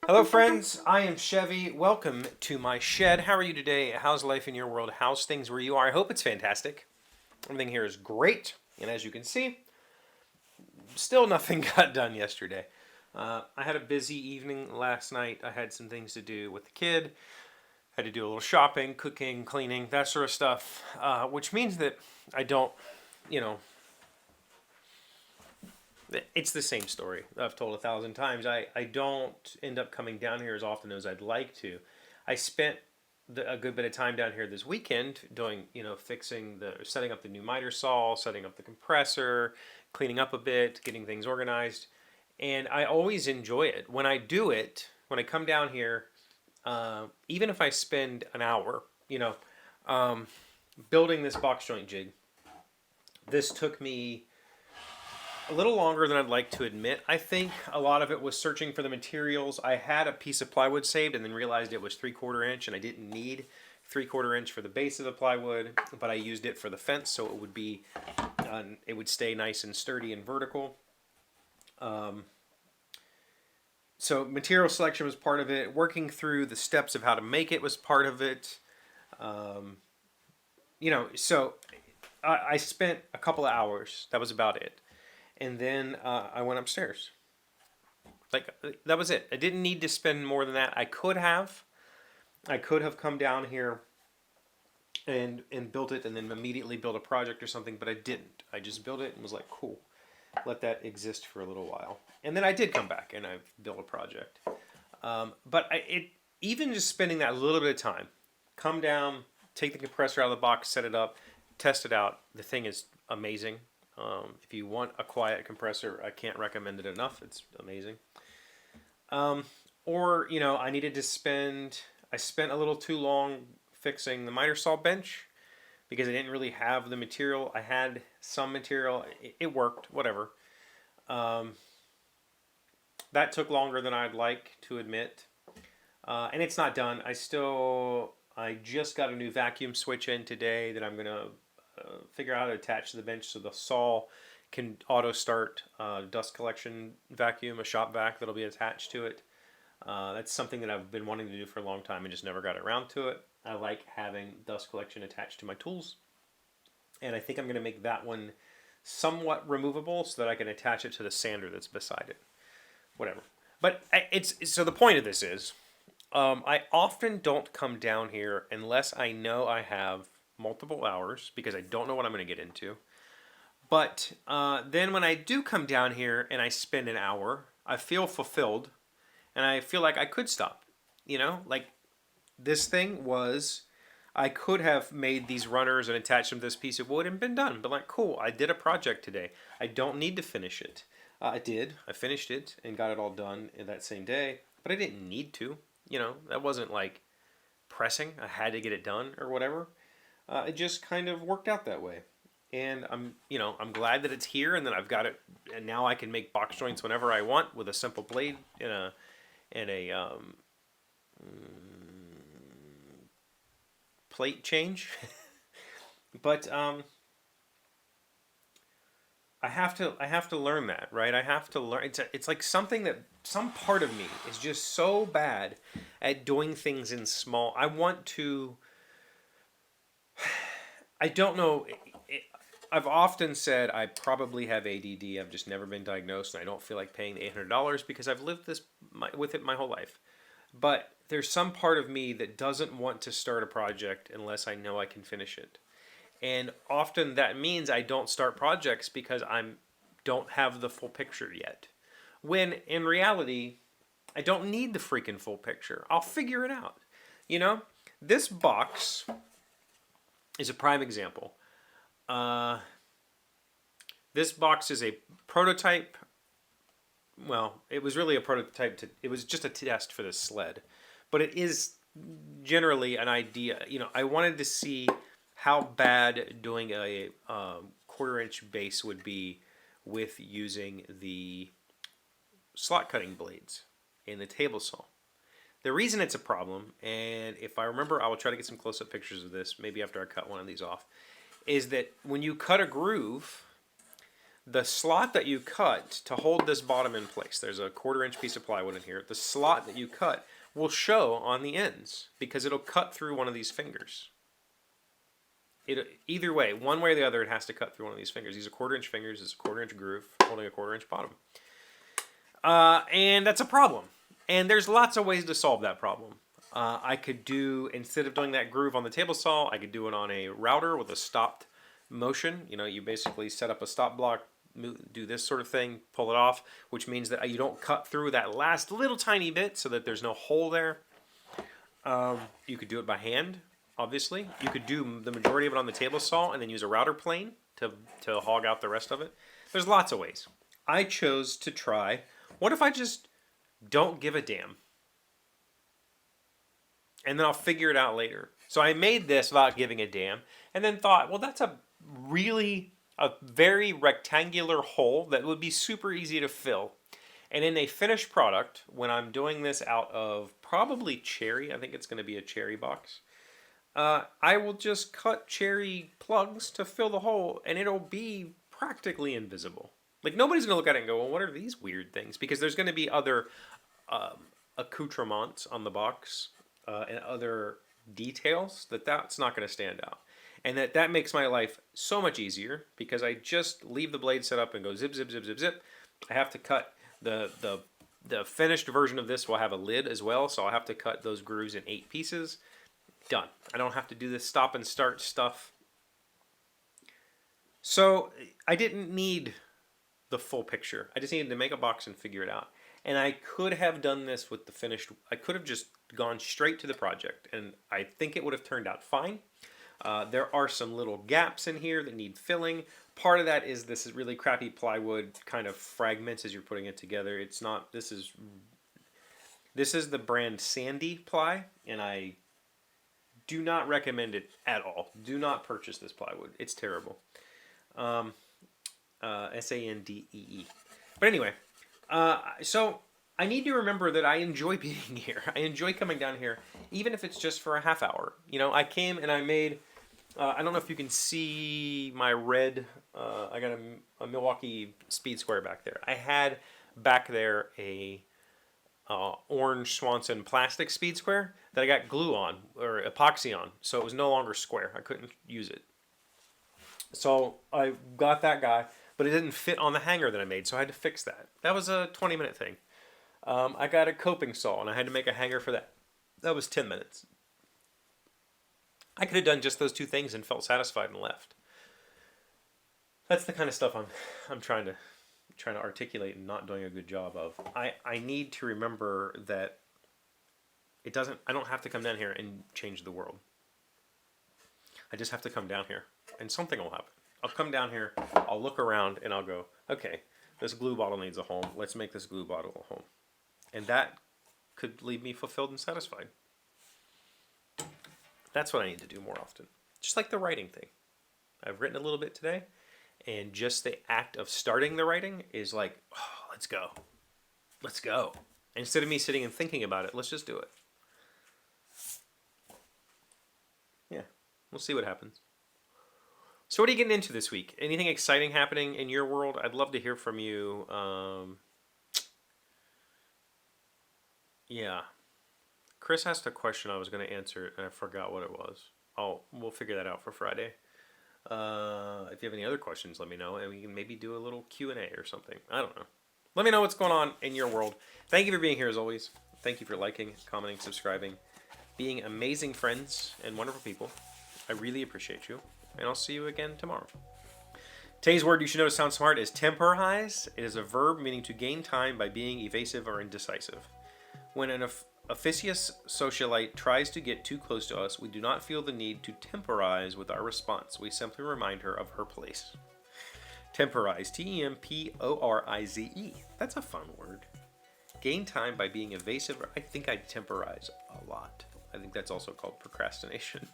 Hello, friends. I am Chevy. Welcome to my shed. How are you today? How's life in your world? How's things where you are? I hope it's fantastic. Everything here is great. And as you can see, still nothing got done yesterday. I had a busy evening last night. I had some things to do with the kid. Had to do a little shopping, cooking, cleaning, that sort of stuff. Which means that I don't, you know, it's the same story I've told 1,000 times. I don't end up coming down here as often as I'd like to. I spent a good bit of time down here this weekend doing, setting up the new miter saw, setting up the compressor, cleaning up a bit, getting things organized. And I always enjoy it. When I do it, when I come down here, even if I spend an hour, um, building this box joint jig, this took me a little longer than I'd like to admit. I think a lot of it was searching for the materials. I had a piece of plywood saved and then realized it was 3/4 inch and I didn't need 3/4 inch for the base of the plywood, but I used it for the fence so it would be, it would stay nice and sturdy and vertical. So material selection was part of it. Working through the steps of how to make it was part of it. So I spent a couple of hours. That was about it. And then I went upstairs. Like, that was it. I didn't need to spend more than that. I could have come down here and built it and then immediately built a project or something, but I didn't. I just built it and was like, cool, let that exist for a little while. And then I did come back and I've built a project. Even just spending that little bit of time, come down, take the compressor out of the box, set it up, test it out. The thing is amazing. If you want a quiet compressor, I can't recommend it enough. It's amazing. I spent a little too long fixing the miter saw bench because I didn't really have the material. I had some material. It worked, whatever. That took longer than I'd like to admit. And it's not done. I just got a new vacuum switch in today that I'm going to figure out how to attach to the bench so the saw can auto start dust collection vacuum, a shop vac that'll be attached to it. That's something that I've been wanting to do for a long time and just never got around to it. I like having dust collection attached to my tools, and I think I'm going to make that one somewhat removable so that I can attach it to the sander that's beside it. Whatever. But so the point of this is, I often don't come down here unless I know I have multiple hours because I don't know what I'm going to get into. But then when I do come down here and I spend an hour, I feel fulfilled and I feel like I could stop. Like this thing was, I could have made these runners and attached them to this piece of wood and been done. But like, cool, I did a project today. I don't need to finish it. I did. I finished it and got it all done in that same day. But I didn't need to. That wasn't like pressing. I had to get it done or whatever. It just kind of worked out that way, and I'm glad that it's here and that I've got it, and now I can make box joints whenever I want with a simple blade and a plate change. But I have to learn that, right? I have to learn. It's like something that some part of me is just so bad at doing things in small. I don't know. I've often said I probably have ADD. I've just never been diagnosed, and I don't feel like paying the $800 because I've lived with it my whole life. But there's some part of me that doesn't want to start a project unless I know I can finish it. And often that means I don't start projects because I don't have the full picture yet. When in reality, I don't need the freaking full picture. I'll figure it out. This box is a prime example. This box is a prototype. Well, it was really a prototype. It was just a test for this sled. But it is generally an idea. I wanted to see how bad doing a 1/4 inch base would be with using the slot cutting blades in the table saw. The reason it's a problem, and if I remember, I will try to get some close-up pictures of this, maybe after I cut one of these off, is that when you cut a groove, the slot that you cut to hold this bottom in place, there's a 1/4 inch piece of plywood in here. The slot that you cut will show on the ends because it'll cut through one of these fingers. Either way, one way or the other, it has to cut through one of these fingers. These are 1/4 inch fingers. It's a 1/4 inch groove holding a 1/4 inch bottom. And that's a problem. And there's lots of ways to solve that problem. I could do, instead of doing that groove on the table saw, I could do it on a router with a stopped motion. You know, you basically set up a stop block, do this sort of thing, pull it off, which means that you don't cut through that last little tiny bit so that there's no hole there. You could do it by hand, obviously. You could do the majority of it on the table saw and then use a router plane to hog out the rest of it. There's lots of ways. I chose to try, what if I just don't give a damn? And then I'll figure it out later. So I made this without giving a damn, and then thought, well, that's a very rectangular hole that would be super easy to fill. And in a finished product, when I'm doing this out of probably cherry, I think it's going to be a cherry box, I will just cut cherry plugs to fill the hole, and it'll be practically invisible. Like, nobody's going to look at it and go, well, what are these weird things? Because there's going to be other accoutrements on the box and other details that's not going to stand out. And that makes my life so much easier because I just leave the blade set up and go zip, zip, zip, zip, zip. I have to cut the finished version of this will have a lid as well, so I'll have to cut those grooves in 8 pieces. Done. I don't have to do this stop and start stuff. So I didn't need the full picture. I just needed to make a box and figure it out. And I could have done this with the finished, I could have just gone straight to the project, and I think it would have turned out fine. There are some little gaps in here that need filling. Part of that is this is really crappy plywood kind of fragments as you're putting it together. It's not, this is the brand Sandy ply, and I do not recommend it at all. Do not purchase this plywood. It's terrible. Sandee. But anyway, so I need to remember that I enjoy being here. I enjoy coming down here, even if it's just for a half hour. You know, I came and I made, I don't know if you can see my red, I got a Milwaukee Speed Square back there. I had back there a orange Swanson plastic Speed Square that I got glue on, or epoxy on, so it was no longer square. I couldn't use it. So I got that guy, but it didn't fit on the hanger that I made, so I had to fix that. That was a 20-minute thing. I got a coping saw, and I had to make a hanger for that. That was 10 minutes. I could have done just those 2 things and felt satisfied and left. That's the kind of stuff I'm trying to articulate and not doing a good job of. I need to remember that I don't have to come down here and change the world. I just have to come down here, and something will happen. I'll come down here, I'll look around, and I'll go, okay, this glue bottle needs a home. Let's make this glue bottle a home. And that could leave me fulfilled and satisfied. That's what I need to do more often. Just like the writing thing. I've written a little bit today, and just the act of starting the writing is like, oh, let's go. Let's go. Instead of me sitting and thinking about it, let's just do it. Yeah, we'll see what happens. So what are you getting into this week? Anything exciting happening in your world? I'd love to hear from you. Yeah. Chris asked a question I was going to answer, and I forgot what it was. We'll figure that out for Friday. If you have any other questions, let me know, and we can maybe do a little Q&A or something. I don't know. Let me know what's going on in your world. Thank you for being here as always. Thank you for liking, commenting, subscribing, being amazing friends and wonderful people. I really appreciate you, and I'll see you again tomorrow. Today's word you should know to sound smart is temporize. It is a verb meaning to gain time by being evasive or indecisive. When an officious socialite tries to get too close to us, we do not feel the need to temporize with our response. We simply remind her of her place. Temporize, T-E-M-P-O-R-I-Z-E. That's a fun word. Gain time by being evasive. I think I temporize a lot. I think that's also called procrastination.